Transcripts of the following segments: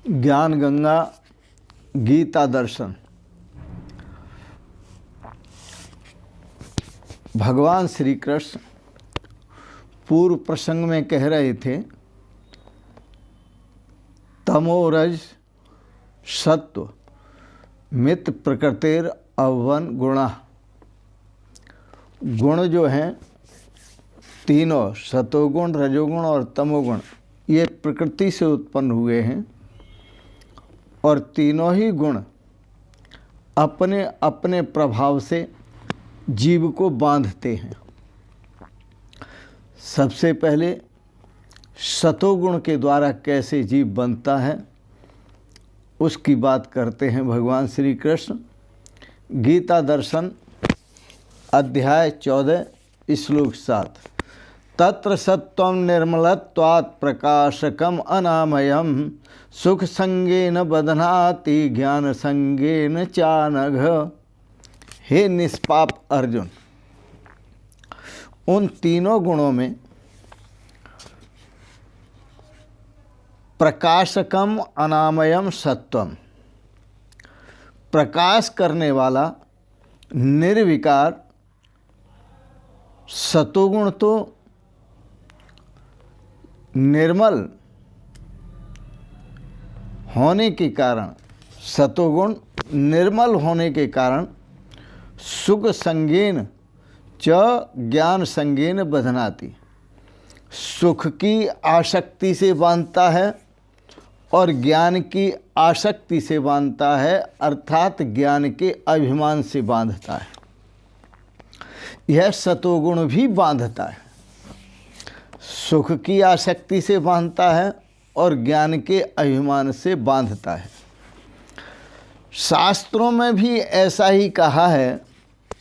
ज्ञान गंगा गीता दर्शन। भगवान श्री कृष्ण पूर्व प्रसंग में कह रहे थे, तमोरज सत्व मित्र प्रकृतिर अवन गुणा। गुण जो हैं तीनों, सतोगुण, रजोगुण और तमोगुण, ये प्रकृति से उत्पन्न हुए हैं और तीनों ही गुण अपने अपने प्रभाव से जीव को बांधते हैं। सबसे पहले सतोगुण के द्वारा कैसे जीव बनता है उसकी बात करते हैं भगवान श्री कृष्ण। गीता दर्शन अध्याय 14 श्लोक 7। तत्र सत्वं निर्मलत्वात् प्रकाशकम अनामयम सुख संगेन बध्नाति ज्ञान संगेन चानघ। हे निष्पाप अर्जुन, उन तीनों गुणों में प्रकाशकम अनामयम सत्वम, प्रकाश करने वाला निर्विकार सतोगुण तो निर्मल होने के कारण, सतोगुण निर्मल होने के कारण सुख संगेन च ज्ञान संगेन बध्नाति, सुख की आसक्ति से बांधता है और ज्ञान की आसक्ति से बांधता है, अर्थात ज्ञान के अभिमान से बांधता है। यह सतोगुण भी बांधता है, सुख की आसक्ति से बांधता है और ज्ञान के अभिमान से बांधता है। शास्त्रों में भी ऐसा ही कहा है।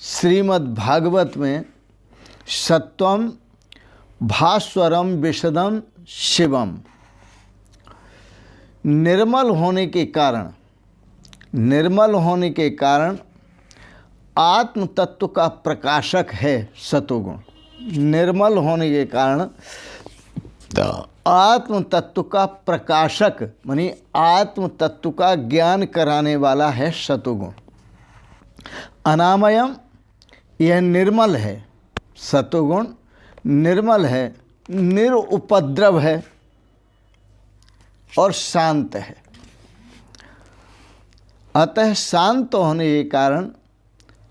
श्रीमद् भागवत में सत्वम भास्वरम विशदम शिवम, निर्मल होने के कारण आत्म तत्व का प्रकाशक है सतोगुण। निर्मल होने के कारण आत्म तत्व का प्रकाशक मानी आत्म तत्व का ज्ञान कराने वाला है सतोगुण। अनामयम, यह निर्मल है, सतोगुण निर्मल है, निरुपद्रव है और शांत है। अतः शांत होने के कारण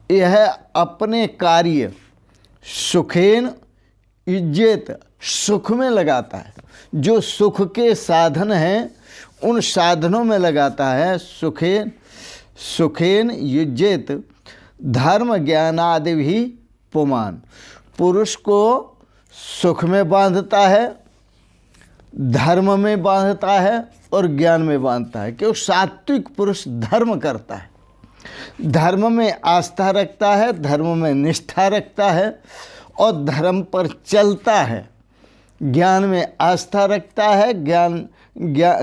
यह अपने कार्य सुखेन युज्येत, सुख में लगाता है। जो सुख के साधन हैं उन साधनों में लगाता है। सुखेन युज्येत धर्म ज्ञानादि भी पुमान, पुरुष को सुख में बांधता है, धर्म में बांधता है और ज्ञान में बांधता है। क्यों? सात्विक पुरुष धर्म करता है, धर्म में आस्था रखता है, धर्म में निष्ठा रखता है और धर्म पर चलता है। ज्ञान में आस्था रखता है,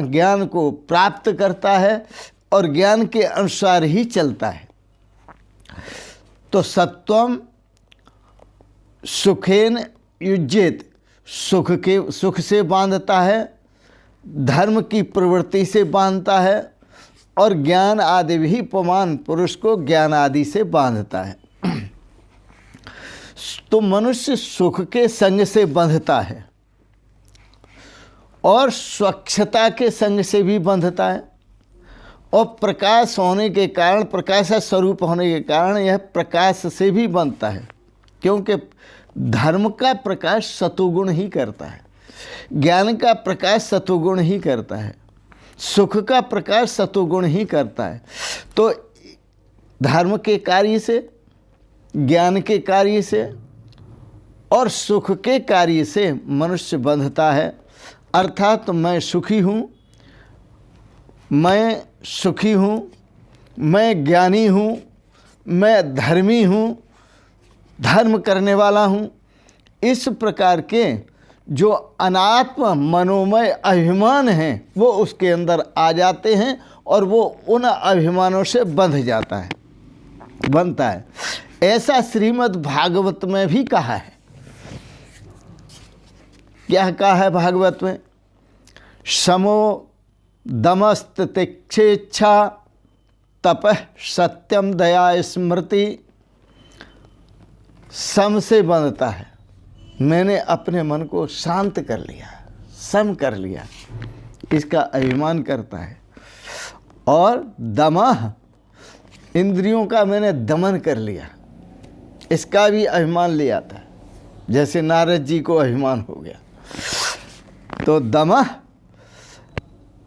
ज्ञान को प्राप्त करता है और ज्ञान के अनुसार ही चलता है। तो सत्वम सुखेन युज्येत, सुख से बांधता है, धर्म की प्रवृत्ति से बांधता है और ज्ञान आदि भी पुमान, पुरुष को ज्ञान आदि से बांधता है। तो मनुष्य सुख के संग से बंधता है और स्वच्छता के संग से भी बंधता है और प्रकाश होने के कारण, प्रकाश स्वरूप होने के कारण यह प्रकाश से भी बनता है। क्योंकि धर्म का प्रकाश सतोगुण ही करता है, ज्ञान का प्रकाश सतोगुण ही करता है, सुख का प्रकाश सतोगुण ही करता है। तो धर्म के कार्य से, ज्ञान के कार्य से और सुख के कार्य से मनुष्य बंधता है। अर्थात मैं सुखी हूँ, मैं सुखी हूँ, मैं ज्ञानी हूँ, मैं धर्मी हूँ, धर्म करने वाला हूँ, इस प्रकार के जो अनात्म मनोमय अभिमान हैं वो उसके अंदर आ जाते हैं और वो उन अभिमानों से बंध जाता है, बनता है। ऐसा श्रीमद् भागवत में भी कहा है। क्या कहा है भागवत में? समो दमस्तितिक्षेच्छा तपः सत्यम दया स्मृति। सम से बंधता है, मैंने अपने मन को शांत कर लिया, सम कर लिया, इसका अभिमान करता है। और दमः, इंद्रियों का मैंने दमन कर लिया, इसका भी अभिमान ले आता है, जैसे नारद जी को अभिमान हो गया। तो दमः,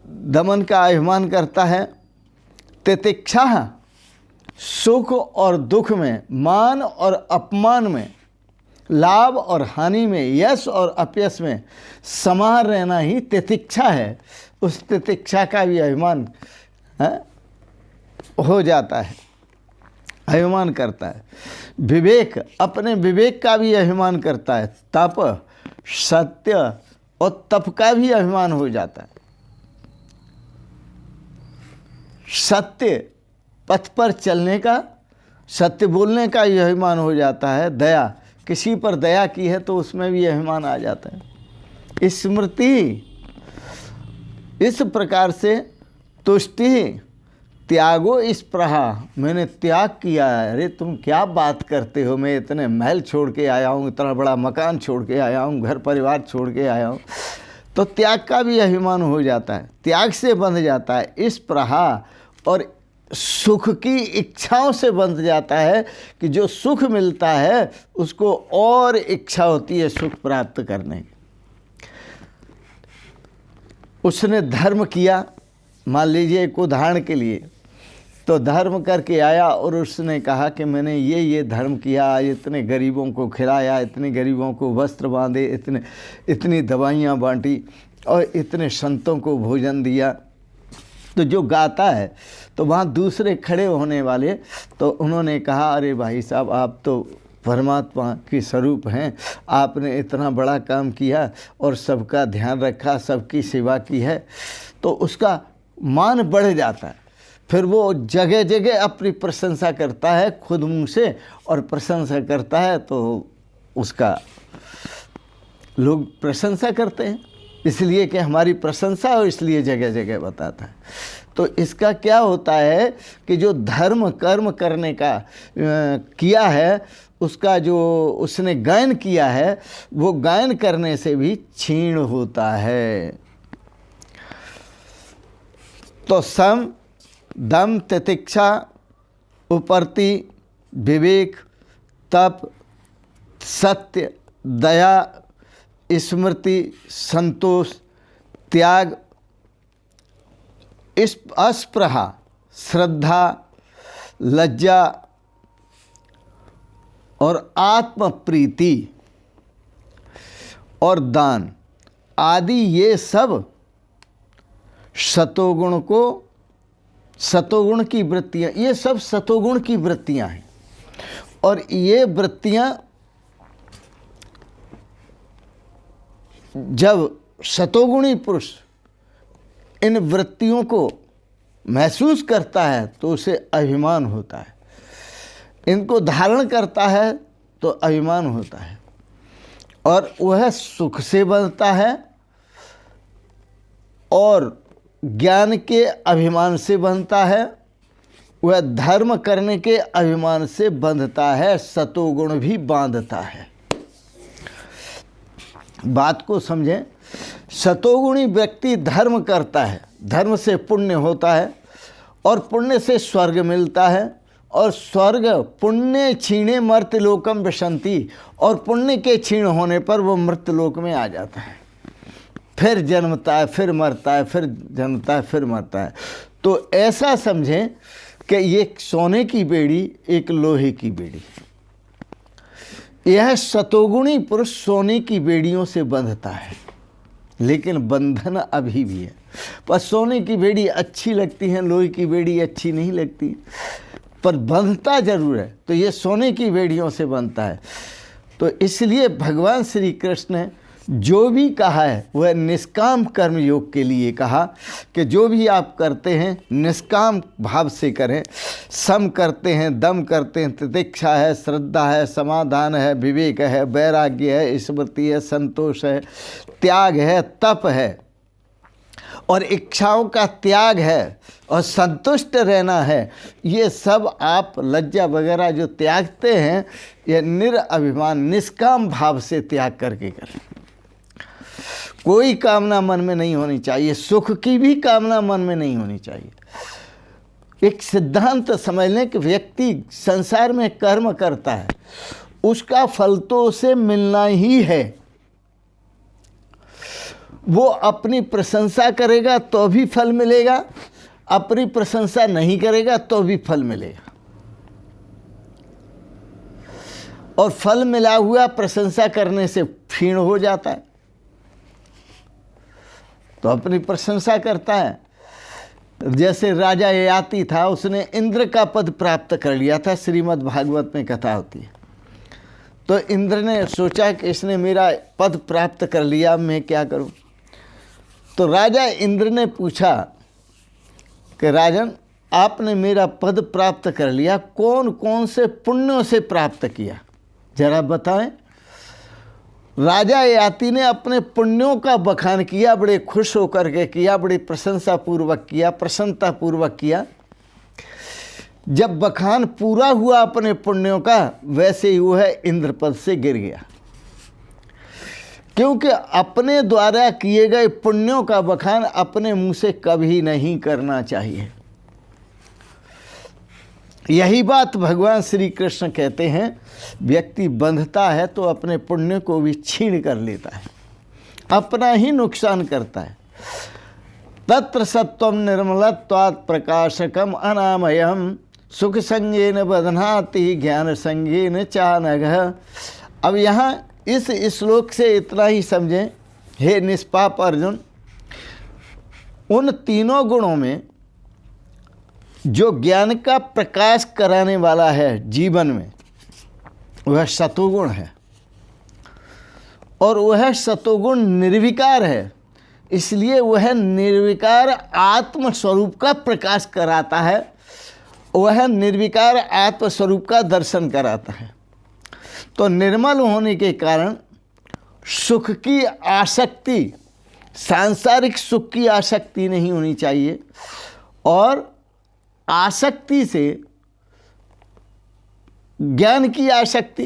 दमन का अभिमान करता है। तितिक्षा, सुख और दुख में, मान और अपमान में, लाभ और हानि में, यश और अपयश में समा रहना ही तितिक्षा है। उस तितिक्षा का भी अभिमान हो जाता है, अभिमान करता है। विवेक, अपने विवेक का भी अभिमान करता है। तप, सत्य और तप का भी अभिमान हो जाता है। सत्य पथ पर चलने का, सत्य बोलने का भी अभिमान हो जाता है। दया, किसी पर दया की है तो उसमें भी अभिमान आ जाता है। स्मृति, इस प्रकार से तुष्टि, त्यागो स्पृहा, मैंने त्याग किया है। अरे तुम क्या बात करते हो, मैं इतने महल छोड़ के आया हूँ, इतना बड़ा मकान छोड़ के आया हूँ, घर परिवार छोड़ के आया हूँ। तो त्याग का भी अभिमान हो जाता है, त्याग से बंध जाता है। स्पृहा, और सुख की इच्छाओं से बंध जाता है कि जो सुख मिलता है उसको और इच्छा होती है सुख प्राप्त करने की। उसने धर्म किया, मान लीजिए एक उदाहरण के लिए, तो धर्म करके आया और उसने कहा कि मैंने ये धर्म किया, इतने गरीबों को खिलाया, इतने गरीबों को वस्त्र बांधे, इतनी दवाइयाँ बांटी और इतने संतों को भोजन दिया। तो जो गाता है तो वहाँ दूसरे खड़े होने वाले, तो उन्होंने कहा अरे भाई साहब, आप तो परमात्मा के स्वरूप हैं, आपने इतना बड़ा काम किया और सबका ध्यान रखा, सबकी सेवा की है। तो उसका मान बढ़ जाता है, फिर वो जगह जगह अपनी प्रशंसा करता है खुद मुँह से, और प्रशंसा करता है तो उसका लोग प्रशंसा करते हैं, इसलिए कि हमारी प्रशंसा हो, इसलिए जगह जगह बताता है। तो इसका क्या होता है कि जो धर्म कर्म करने का किया है, उसका जो उसने गायन किया है, वो गायन करने से भी क्षीण होता है। तो सम, दम, तितिक्षा, उपरति, विवेक, तप, सत्य, दया, स्मृति, संतोष, त्याग, अस्पृहा, श्रद्धा, लज्जा और आत्म प्रीति और दान आदि, ये सब सतोगुण की वृत्तियाँ, ये सब सतोगुण की वृत्तियाँ हैं। और ये वृत्तियाँ जब सतोगुणी पुरुष इन वृत्तियों को महसूस करता है तो उसे अभिमान होता है, इनको धारण करता है तो अभिमान होता है, और वह सुख से बंधता है और ज्ञान के अभिमान से बंधता है, वह धर्म करने के अभिमान से बंधता है, सतोगुण भी बांधता है। बात को समझें, सतोगुणी व्यक्ति धर्म करता है, धर्म से पुण्य होता है और पुण्य से स्वर्ग मिलता है, और स्वर्ग पुण्य क्षीणे मर्त्यलोकम विशंति, और पुण्य के क्षीण होने पर वो मृत्यलोक में आ जाता है, फिर जन्मता है, फिर मरता है, फिर जन्मता है, फिर मरता है। तो ऐसा समझें कि ये सोने की बेड़ी, एक लोहे की बेड़ी। यह सतोगुणी पुरुष सोने की बेड़ियों से बंधता है, लेकिन बंधन अभी भी है। पर सोने की बेड़ी अच्छी लगती है, लोहे की बेड़ी अच्छी नहीं लगती, पर बंधता जरूर है। तो ये सोने की बेड़ियों से बंधता है। तो इसलिए भगवान श्री कृष्ण ने जो भी कहा है वह निष्काम कर्म योग के लिए कहा कि जो भी आप करते हैं निष्काम भाव से करें। सम करते हैं, दम करते हैं, तितिक्षा है, श्रद्धा है, समाधान है, विवेक है, वैराग्य है, स्मृति है, संतोष है, त्याग है, तप है, और इच्छाओं का त्याग है और संतुष्ट रहना है, ये सब आप लज्जा वगैरह जो त्यागते हैं, ये निरअभिमान निष्काम भाव से त्याग करके करें। कोई कामना मन में नहीं होनी चाहिए, सुख की भी कामना मन में नहीं होनी चाहिए। एक सिद्धांत समझ लें कि व्यक्ति संसार में कर्म करता है, उसका फल तो उसे मिलना ही है। वो अपनी प्रशंसा करेगा तो भी फल मिलेगा, अपनी प्रशंसा नहीं करेगा तो भी फल मिलेगा। और फल मिला हुआ प्रशंसा करने से क्षीण हो जाता है, तो अपनी प्रशंसा करता है। जैसे राजा ययाति था, उसने इंद्र का पद प्राप्त कर लिया था, श्रीमद् भागवत में कथा होती है। तो इंद्र ने सोचा कि इसने मेरा पद प्राप्त कर लिया, मैं क्या करूं। तो राजा इंद्र ने पूछा कि राजन, आपने मेरा पद प्राप्त कर लिया, कौन कौन से पुण्यों से प्राप्त किया, जरा बताएं। राजा ययाति ने अपने पुण्यों का बखान किया, बड़े खुश होकर के किया, बड़ी प्रशंसा पूर्वक किया, प्रसन्नता पूर्वक किया। जब बखान पूरा हुआ अपने पुण्यों का, वैसे ही वह इंद्र पद से गिर गया, क्योंकि अपने द्वारा किए गए पुण्यों का बखान अपने मुंह से कभी नहीं करना चाहिए। यही बात भगवान श्री कृष्ण कहते हैं, व्यक्ति बंधता है तो अपने पुण्य को भी छीन कर लेता है, अपना ही नुकसान करता है। तत्र सत्वम निर्मलत्वात् प्रकाशकम अनामयम सुख संगेन बध्नाति ज्ञान संगेन चानघ। अब यहाँ इस श्लोक से इतना ही समझें, हे निष्पाप अर्जुन, उन तीनों गुणों में जो ज्ञान का प्रकाश कराने वाला है जीवन में, वह सतोगुण है। और वह सतोगुण निर्विकार है, इसलिए वह निर्विकार आत्मस्वरूप का प्रकाश कराता है, वह निर्विकार आत्मस्वरूप का दर्शन कराता है। तो निर्मल होने के कारण सुख की आसक्ति, सांसारिक सुख की आसक्ति नहीं होनी चाहिए, और आसक्ति से ज्ञान की आसक्ति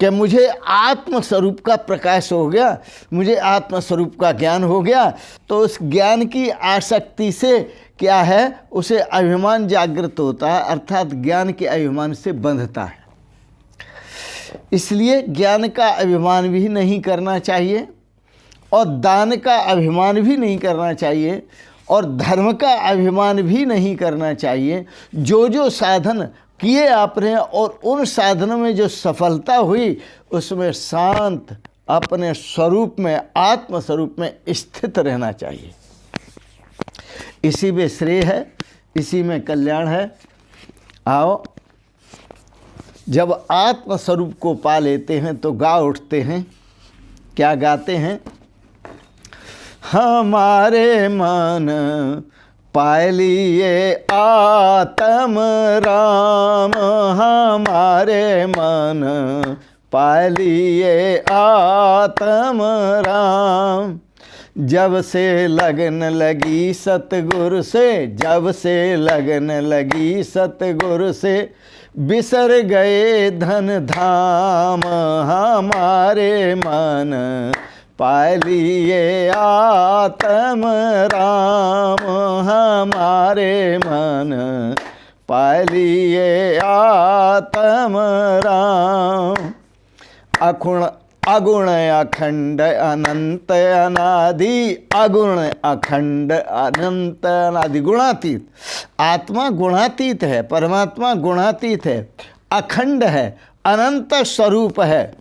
कि मुझे आत्मस्वरूप का प्रकाश हो गया, मुझे आत्मस्वरूप का ज्ञान हो गया, तो उस ज्ञान की आसक्ति से क्या है, उसे अभिमान जागृत होता है, अर्थात ज्ञान के अभिमान से बंधता है। इसलिए ज्ञान का अभिमान भी नहीं करना चाहिए, और दान का अभिमान भी नहीं करना चाहिए, और धर्म का अभिमान भी नहीं करना चाहिए। जो जो साधन किए आपने और उन साधनों में जो सफलता हुई, उसमें शांत अपने स्वरूप में, आत्म स्वरूप में स्थित रहना चाहिए। इसी में श्रेय है, इसी में कल्याण है। आओ, जब आत्म स्वरूप को पा लेते हैं तो गा उठते हैं। क्या गाते हैं? हमारे मन पाए लिए आत्म राम, हमारे मन पाए लिए आत्म राम। जब से लगन लगी सतगुरु से, जब से लगन लगी सतगुरु से, बिसर गए धन धाम, हमारे मन पाए लिए आत्म राम, हमारे मन पाए लिए आत्म राम। अगुण अखंड अनंत अनादि, अगुण अखंड अनंत अनादि, गुणातीत। आत्मा गुणातीत है, परमात्मा गुणातीत है, अखंड है, अनंत स्वरूप है।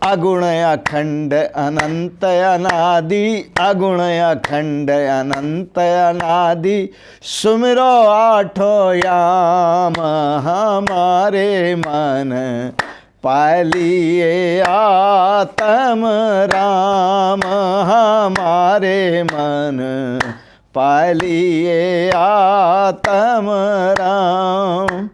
अगुण अखंड अनंत अनादि, अगुण अखंड अनंत अनादि, सुमिरो आठो याम, हमारे मन पाए लिए आत्म राम, हमारे मन पाए लिए आत्म राम।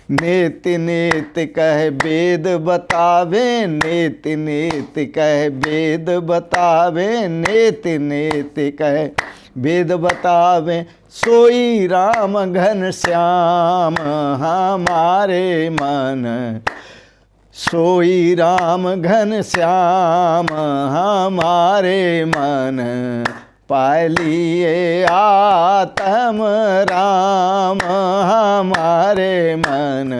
नेति नेति कह वेद बतावे, नेति नेति कह वेद बतावे, नेति नेति कह वेद बतावे, सोई राम घन श्याम हमारे मन, सोई राम घन श्याम हमारे मन, पाय लिए आत्म राम हमारे मन,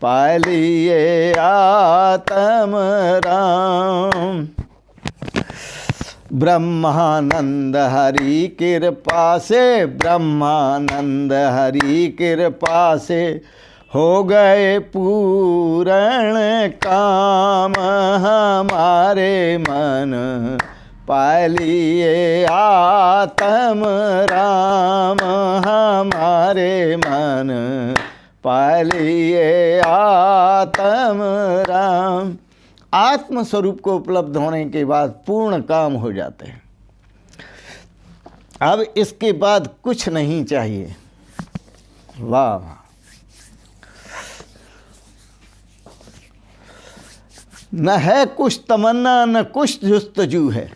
पाय लिए आत्म राम। ब्रह्मानंद हरि कृपा से, ब्रह्मानंद हरि कृपा से, हो गए पूर्ण काम हमारे मन, पाय लिए आत्म राम हमारे मन, पाय लिए आत्म राम। आत्म स्वरूप को उपलब्ध होने के बाद पूर्ण काम हो जाते हैं। अब इसके बाद कुछ नहीं चाहिए। वाह वाह। न है कुछ तमन्ना न कुछ जुस्तजू है,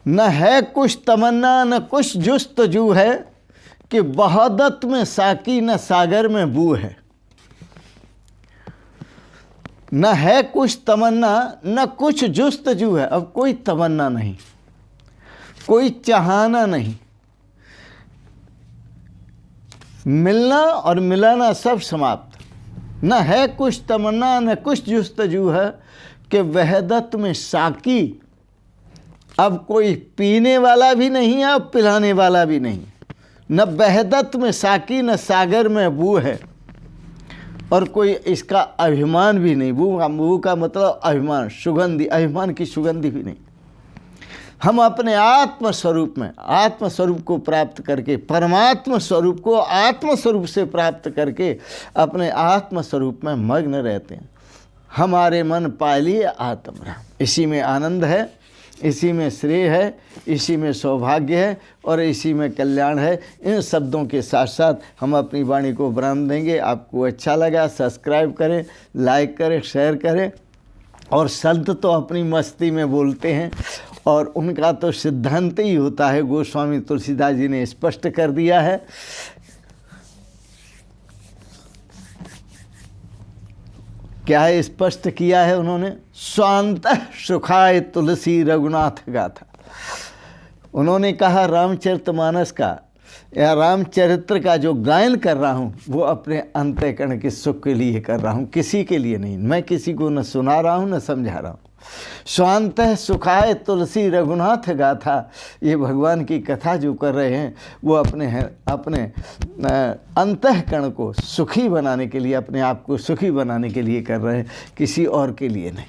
न है कुछ तमन्ना न कुछ जुस्तजू है, कि वहदत में साकी न सागर में बू है। न है कुछ तमन्ना न कुछ जुस्तजू है। अब कोई तमन्ना नहीं, कोई चाहना नहीं, मिलना और मिलाना सब समाप्त। न है कुछ तमन्ना न कुछ जुस्तजू है, कि वहदत में साकी, अब कोई पीने वाला भी नहीं है और पिलाने वाला भी नहीं। न वहदत में साकी न सागर में बू है, और कोई इसका अभिमान भी नहीं। बू का मतलब अभिमान, सुगंधी, अभिमान की सुगंधी भी नहीं। हम अपने आत्म स्वरूप में, आत्म स्वरूप को प्राप्त करके, परमात्मा स्वरूप को आत्म स्वरूप से प्राप्त करके अपने आत्म स्वरूप में मग्न रहते हैं। हमारे मन पा लिए आत्म राम। इसी में आनंद है, इसी में श्रेय है, इसी में सौभाग्य है और इसी में कल्याण है। इन शब्दों के साथ साथ हम अपनी वाणी को विराम देंगे। आपको अच्छा लगा सब्सक्राइब करें, लाइक करें, शेयर करें। और संत तो अपनी मस्ती में बोलते हैं और उनका तो सिद्धांत ही होता है। गोस्वामी तुलसीदास जी ने स्पष्ट कर दिया है। क्या है स्पष्ट किया है उन्होंने? स्वांत सुखाय तुलसी रघुनाथ गाथा। उन्होंने कहा रामचरितमानस का या रामचरित्र का जो गायन कर रहा हूँ वो अपने अंतःकरण के सुख के लिए कर रहा हूँ, किसी के लिए नहीं। मैं किसी को न सुना रहा हूँ न समझा रहा हूँ। स्वांत सुखाय तुलसी रघुनाथ गाथा, ये भगवान की कथा जो कर रहे हैं वो अपने अंतःकरण को सुखी बनाने के लिए, अपने आप को सुखी बनाने के लिए कर रहे हैं, किसी और के लिए नहीं।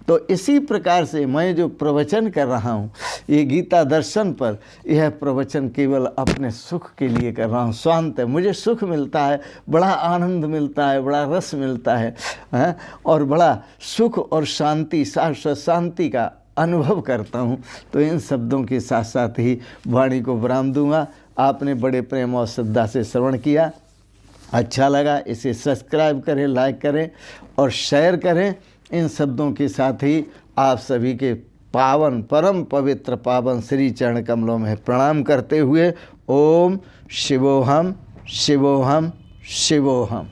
तो इसी प्रकार से मैं जो प्रवचन कर रहा हूँ ये गीता दर्शन पर, यह प्रवचन केवल अपने सुख के लिए कर रहा हूँ। स्वांत है, मुझे सुख मिलता है, बड़ा आनंद मिलता है, बड़ा रस मिलता है, और बड़ा सुख और शांति, शाश्वत शांति का अनुभव करता हूँ। तो इन शब्दों के साथ साथ ही वाणी को विराम दूंगा। आपने बड़े प्रेम और श्रद्धा से श्रवण किया, अच्छा लगा इसे सब्सक्राइब करें, लाइक करें और शेयर करें। इन शब्दों के साथ ही आप सभी के पावन, परम पवित्र पावन श्री चरण कमलों में प्रणाम करते हुए ओम शिवोहम शिवोहम शिवोहम।